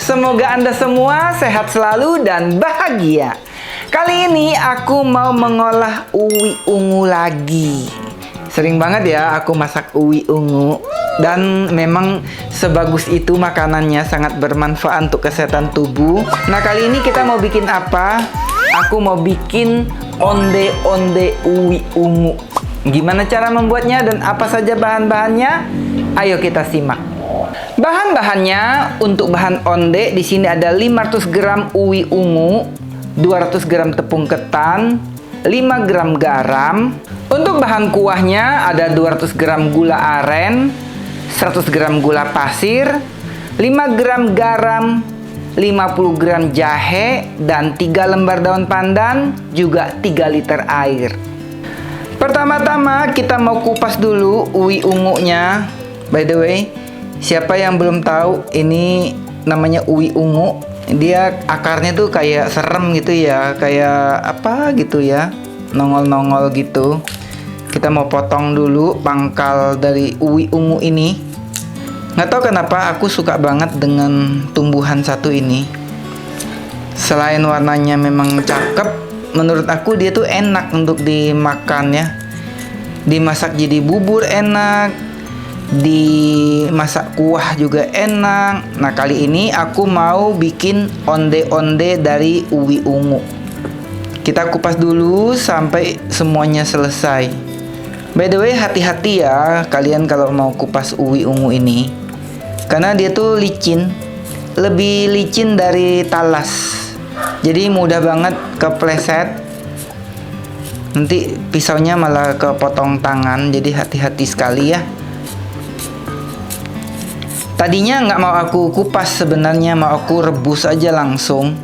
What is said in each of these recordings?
semoga Anda semua sehat selalu dan bahagia. Kali ini aku mau mengolah uwi ungu lagi. Sering banget ya aku masak uwi ungu. Dan memang sebagus itu makanannya, sangat bermanfaat untuk kesehatan tubuh. Nah, kali ini kita mau bikin apa? Aku mau bikin onde-onde uwi ungu. Gimana cara membuatnya dan apa saja bahan-bahannya? Ayo kita simak. Bahan-bahannya untuk bahan onde di sini ada 500 gram uwi ungu, 200 gram tepung ketan, 5 gram garam. Untuk bahan kuahnya ada 200 gram gula aren, 100 gram gula pasir, 5 gram garam, 50 gram jahe, dan 3 lembar daun pandan, juga 3 liter air. Pertama-tama kita mau kupas dulu uwi ungunya. By the way, siapa yang belum tahu, ini namanya uwi ungu. Dia akarnya tuh kayak serem gitu ya, kayak apa gitu ya, nongol-nongol gitu. Kita mau potong dulu pangkal dari uwi ungu ini. Nggak tahu kenapa aku suka banget dengan tumbuhan satu ini. Selain warnanya memang cakep, menurut aku dia tuh enak untuk dimakan ya. Dimasak jadi bubur enak, dimasak kuah juga enak. Nah, kali ini aku mau bikin onde-onde dari uwi ungu. Kita kupas dulu sampai semuanya selesai. By the way, hati-hati ya kalian kalau mau kupas uwi ungu ini, karena dia tuh licin, lebih licin dari talas. Jadi mudah banget kepleset. Nanti pisaunya malah kepotong tangan. Jadi hati-hati sekali ya. Tadinya nggak mau aku kupas sebenarnya, mau aku rebus aja langsung.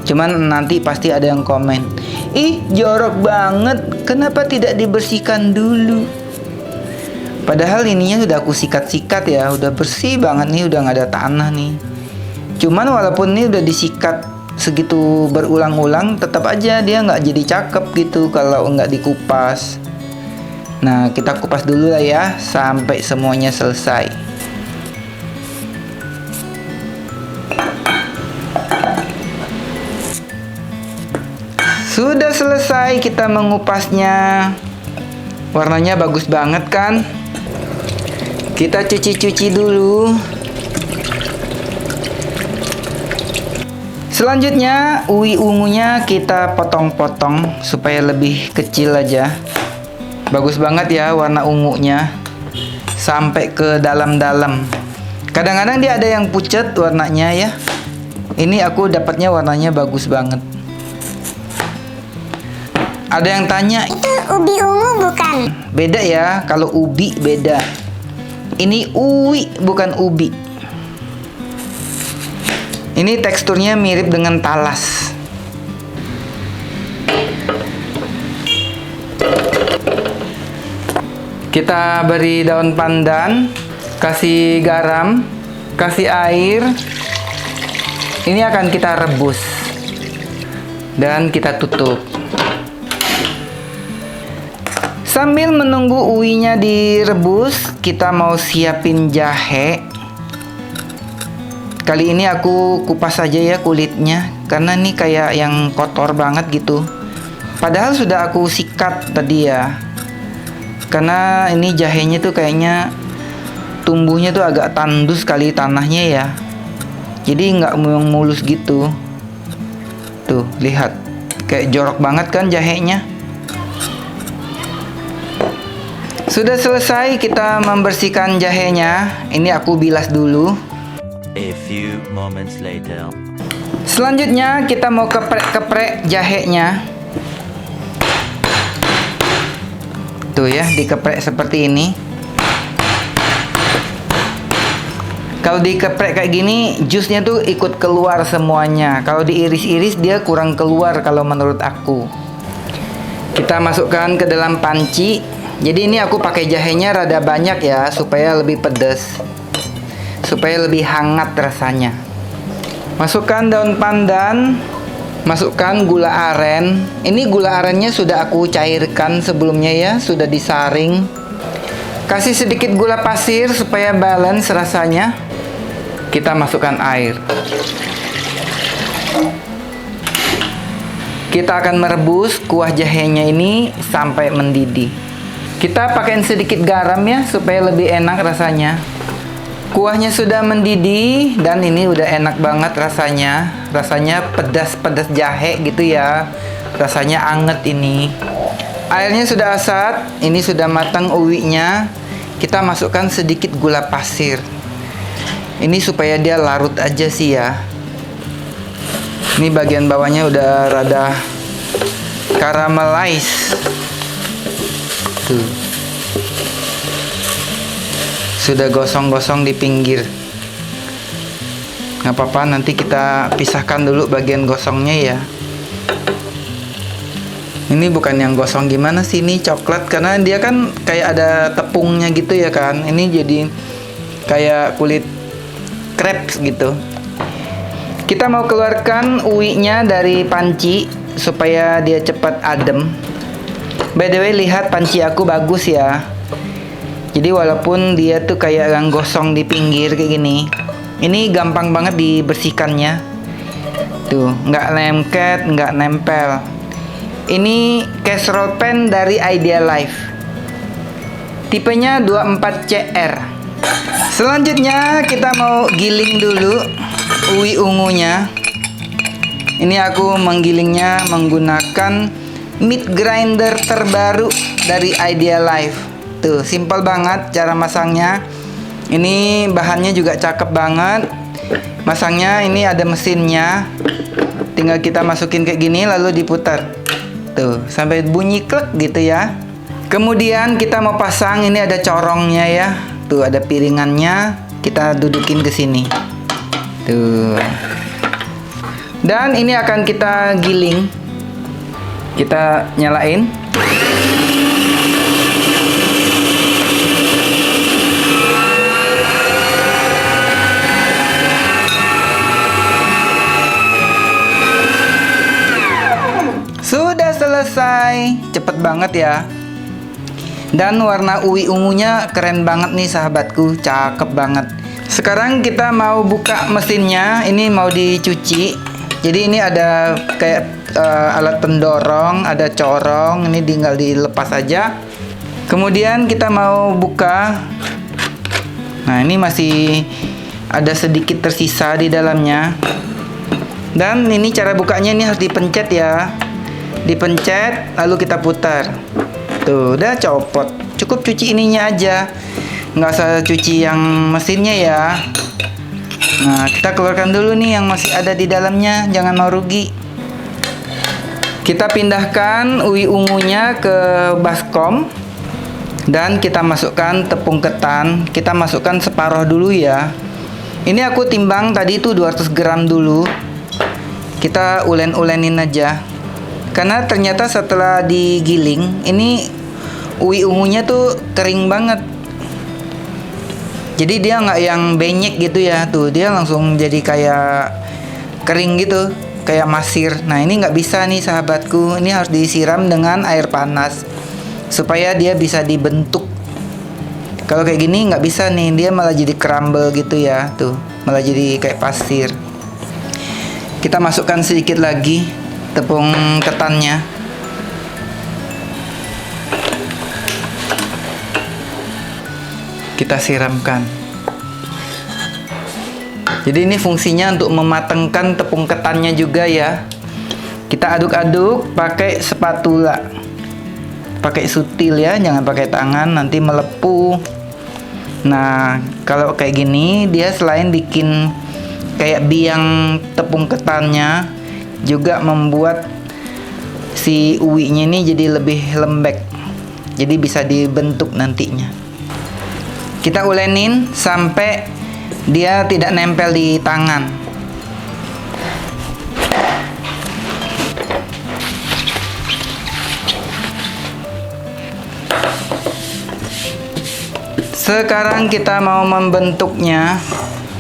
Cuman nanti pasti ada yang komen, "Ih, jorok banget, kenapa tidak dibersihkan dulu?" Padahal ininya sudah aku sikat-sikat ya, udah bersih banget nih, udah nggak ada tanah nih. Cuman walaupun ini udah disikat segitu berulang-ulang, tetap aja dia nggak jadi cakep gitu kalau nggak dikupas. Nah, kita kupas dulu lah ya, sampai semuanya selesai. Sudah selesai kita mengupasnya. Warnanya bagus banget kan? Kita cuci-cuci dulu. Selanjutnya uwi ungunya kita potong-potong supaya lebih kecil aja. Bagus banget ya warna ungunya, sampai ke dalam-dalam. Kadang-kadang dia ada yang pucat warnanya ya. Ini aku dapatnya warnanya bagus banget. Ada yang tanya, itu ubi ungu bukan? Beda ya, kalau ubi beda. Ini uwi bukan ubi. Ini teksturnya mirip dengan talas. Kita beri daun pandan, kasih garam, kasih air. Ini akan kita rebus. Dan kita tutup. Sambil menunggu uwinya direbus, kita mau siapin jahe. Kali ini aku kupas aja ya kulitnya, karena ini kayak yang kotor banget gitu. Padahal sudah aku sikat tadi ya. Karena ini jahenya tuh kayaknya tumbuhnya tuh agak tandus kali tanahnya ya. Jadi nggak mulus gitu. Tuh, lihat. Kayak jorok banget kan jahenya. Sudah selesai kita membersihkan jahenya. Ini aku bilas dulu. A few moments later. Selanjutnya kita mau keprek-keprek jahenya. Tuh ya, dikeprek seperti ini. Kalau dikeprek kayak gini, jusnya tuh ikut keluar semuanya. Kalau diiris-iris dia kurang keluar kalau menurut aku. Kita masukkan ke dalam panci. Jadi ini aku pakai jahenya rada banyak ya, supaya lebih pedas, supaya lebih hangat rasanya. Masukkan daun pandan, masukkan gula aren. Ini gula arennya sudah aku cairkan sebelumnya ya, sudah disaring. Kasih sedikit gula pasir supaya balance rasanya. Kita masukkan air. Kita akan merebus kuah jahenya ini sampai mendidih. Kita pakaiin sedikit garam ya, supaya lebih enak rasanya. Kuahnya sudah mendidih dan ini udah enak banget rasanya. Rasanya pedas-pedas jahe gitu ya. Rasanya anget ini. Airnya sudah asat, ini sudah matang uwinya. Kita masukkan sedikit gula pasir. Ini supaya dia larut aja sih ya. Ini bagian bawahnya udah rada caramelize. Tuh. Sudah gosong-gosong di pinggir. Nggak apa-apa, nanti kita pisahkan dulu bagian gosongnya ya. Ini bukan yang gosong gimana sih, ini coklat karena dia kan kayak ada tepungnya gitu ya kan. Ini jadi kayak kulit crepes gitu. Kita mau keluarkan uwinya dari panci supaya dia cepat adem. By the way, lihat panci aku bagus ya. Jadi walaupun dia tuh kayak yang gosong di pinggir kayak gini, ini gampang banget dibersihkannya. Tuh, nggak lengket, nggak nempel. Ini casserole pan dari Idealife. Tipenya 24CR. Selanjutnya kita mau giling dulu uwi ungunya. Ini aku menggilingnya menggunakan meat grinder terbaru dari Idealife. Tuh, simpel banget cara masangnya. Ini bahannya juga cakep banget. Masangnya ini ada mesinnya. Tinggal kita masukin kayak gini lalu diputar. Tuh, sampai bunyi klek gitu ya. Kemudian kita mau pasang, ini ada corongnya ya. Tuh, ada piringannya. Kita dudukin ke sini. Tuh. Dan ini akan kita giling. Kita nyalain. Sudah selesai. Cepet banget ya. Dan warna uwi ungunya keren banget nih sahabatku. Cakep banget. Sekarang kita mau buka mesinnya. Ini mau dicuci. Jadi ini ada kayak alat pendorong, ada corong. Ini tinggal dilepas aja. Kemudian kita mau buka. Nah, ini masih ada sedikit tersisa di dalamnya. Dan ini cara bukanya, ini harus dipencet ya. Dipencet lalu kita putar. Tuh, udah copot. Cukup cuci ininya aja, nggak usah cuci yang mesinnya ya. Nah, kita keluarkan dulu nih yang masih ada di dalamnya, jangan mau rugi. Kita pindahkan uwi ungunya ke baskom. Dan kita masukkan tepung ketan. Kita masukkan separuh dulu ya. Ini aku timbang tadi itu 200 gram dulu. Kita ulen-ulenin aja. Karena ternyata setelah digiling, ini uwi ungunya tuh kering banget. Jadi dia nggak yang benyek gitu ya. Tuh, dia langsung jadi kayak kering gitu, kayak masir. Nah, ini nggak bisa nih sahabatku. Ini harus disiram dengan air panas supaya dia bisa dibentuk. Kalau kayak gini nggak bisa nih, dia malah jadi crumble gitu ya. Tuh, malah jadi kayak pasir. Kita masukkan sedikit lagi tepung ketannya. Kita siramkan. Jadi ini fungsinya untuk mematangkan tepung ketannya juga ya. Kita aduk-aduk pakai spatula. Pakai sutil ya, jangan pakai tangan, nanti melepuh. Nah, kalau kayak gini dia selain bikin kayak biang tepung ketannya, juga membuat si uwinya ini jadi lebih lembek. Jadi bisa dibentuk nantinya. Kita ulenin sampai dia tidak nempel di tangan. Sekarang kita mau membentuknya.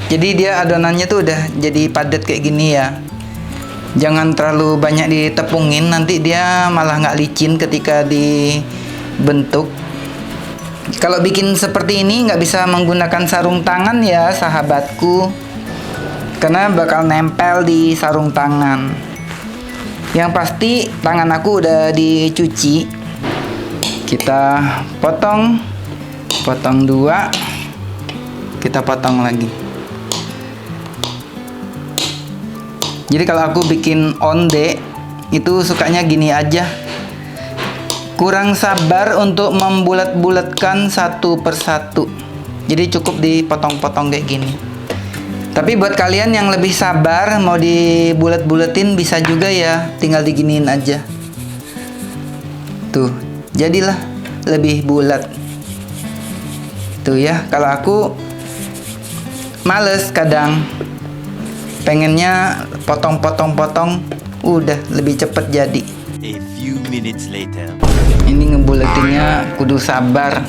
Jadi dia adonannya tuh udah jadi padat kayak gini ya. Jangan terlalu banyak ditepungin, nanti dia malah nggak licin ketika dibentuk. Kalau bikin seperti ini nggak bisa menggunakan sarung tangan ya sahabatku. karena bakal nempel di sarung tangan. Yang pasti tangan aku udah dicuci. Kita potong 2, kita potong lagi. Jadi kalau aku bikin onde itu sukanya gini aja, kurang sabar untuk membulat-bulatkan satu persatu. Jadi cukup dipotong-potong kayak gini. Tapi buat kalian yang lebih sabar mau dibulat-bulatin bisa juga ya, tinggal diginiin aja. Tuh, jadilah lebih bulat. Tuh ya, kalau aku males kadang, pengennya potong-potong-potong, udah lebih cepet jadi. A few minutes later. Ini ngebulatinnya kudu sabar,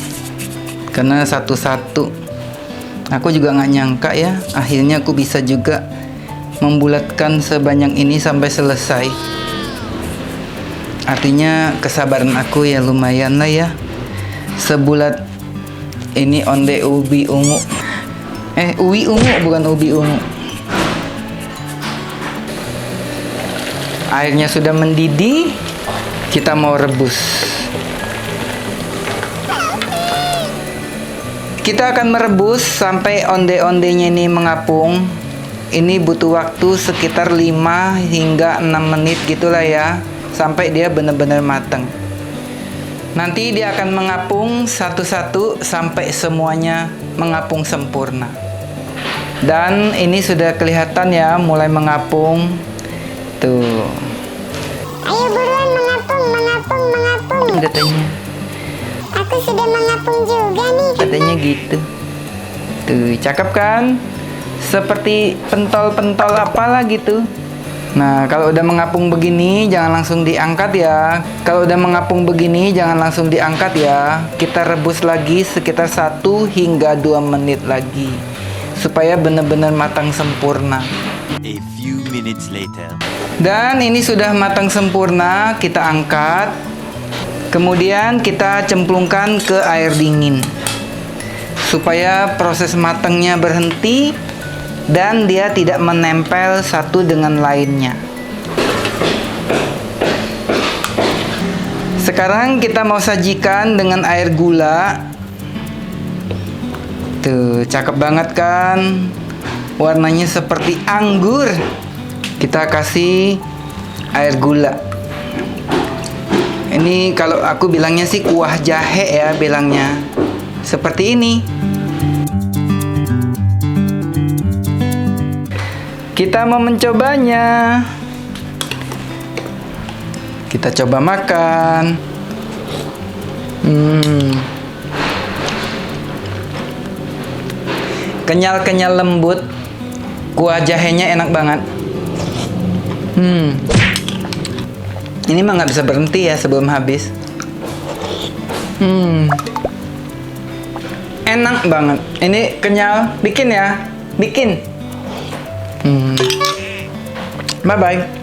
karena satu-satu. Aku juga nggak nyangka ya, akhirnya aku bisa juga membulatkan sebanyak ini sampai selesai. Artinya kesabaran aku ya lumayan lah ya. Sebulat ini onde ubi ungu. Ubi ungu bukan ubi ungu. Airnya sudah mendidih, kita mau rebus. Kita akan merebus sampai onde-ondenya ini mengapung. Ini butuh waktu sekitar 5 hingga 6 menit gitulah ya, sampai dia benar-benar matang. Nanti dia akan mengapung satu-satu sampai semuanya mengapung sempurna. Dan ini sudah kelihatan ya, mulai mengapung. Tuh. Ayo buruan mengapung. Katanya. Aku sudah mengapung juga nih. Katanya gitu. Tuh, cakep kan? Seperti pentol-pentol apalah gitu. Nah, kalau udah mengapung begini jangan langsung diangkat ya. Kalau udah mengapung begini jangan langsung diangkat ya. Kita rebus lagi sekitar 1 hingga 2 menit lagi supaya benar-benar matang sempurna. A few minutes later. Dan ini sudah matang sempurna, kita angkat. Kemudian kita cemplungkan ke air dingin supaya proses matangnya berhenti dan dia tidak menempel satu dengan lainnya. Sekarang kita mau sajikan dengan air gula. Tuh, cakep banget kan? Warnanya seperti anggur. Kita kasih air gula. Ini kalau aku bilangnya sih kuah jahe ya bilangnya. Seperti ini. Kita mau mencobanya. Kita coba makan. Kenyal-kenyal lembut. Kuah jahenya enak banget. Ini mah nggak bisa berhenti ya sebelum habis. Enak banget. Ini kenyal. Bikin ya. Bikin. Bye-bye.